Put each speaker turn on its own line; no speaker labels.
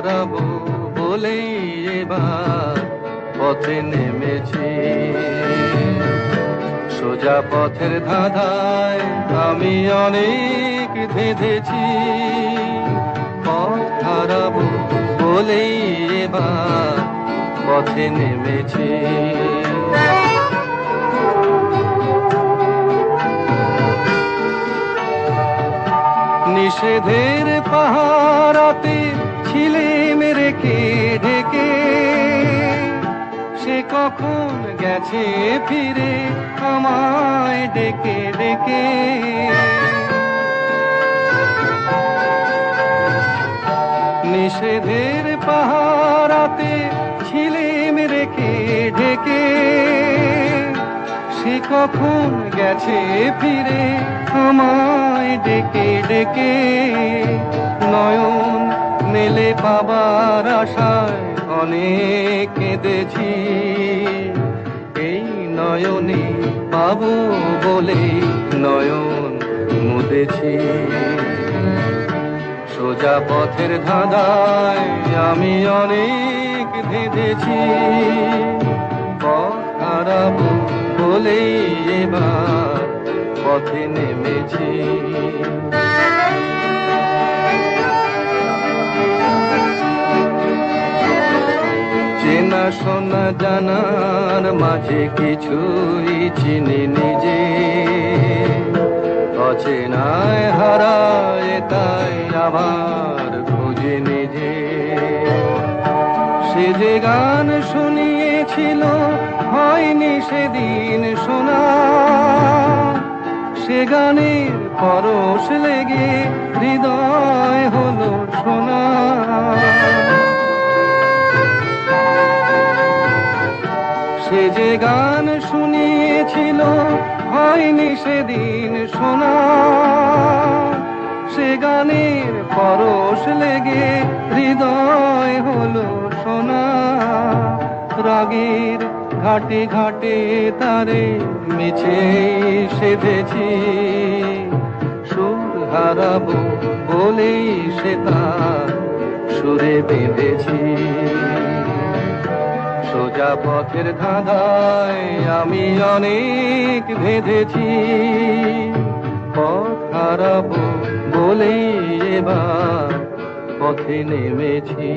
হারাবো বলেই এবার পথে নেমেছি। সোজা পথের ধাঁধায় আমি অনেক ধেঁধেছি। পথ হারাবো বলেই এবার পথে নেমেছি। নিষেধের পাহারাতে ছিলে রেখে ঢেকে, সে কখন গেছে ফিরে আমায় ডেকে ডেকে। নিষেধের পাহারাতে ছিলে রেখে ঢেকে, সে কখন গেছে ফিরে আমায় ডেকে ডেকে। নয়ন মেলে পাবার আশায় অনেক কেঁদেছি। এই নয়নে পাবো বলে নয়ন মুদেছি। সোজা পথের ধাঁধায় আমি অনেক ধেঁধেছি। পথ হারাবো বলেই এবার পথে নেমেছি। চেনা শোনা জানার মাঝে কিছুই চিনি নিজে, অচেনায় হারায় তাই আবার খুঁজে নিজে। সে যে গান শুনিয়েছিল হয়নি সেদিন শোনা, সে গানের পরশ লেগে হৃদয় হলো সোনা। সে যে গান শুনিয়েছিল হয়নি সেদিন শোনা, সে গানের পরশ লেগে হৃদয় হলো সোনা। রাগের ঘাটে ঘাটে তারে মিছে সেধেছি। সুর হারাবো বলেই সে তার সুরে বেঁধেছি। সোজা পথের ধাঁধায় আমি অনেক ধেঁধেছি। পথ হারাবো বলেই এবার পথে নেমেছি।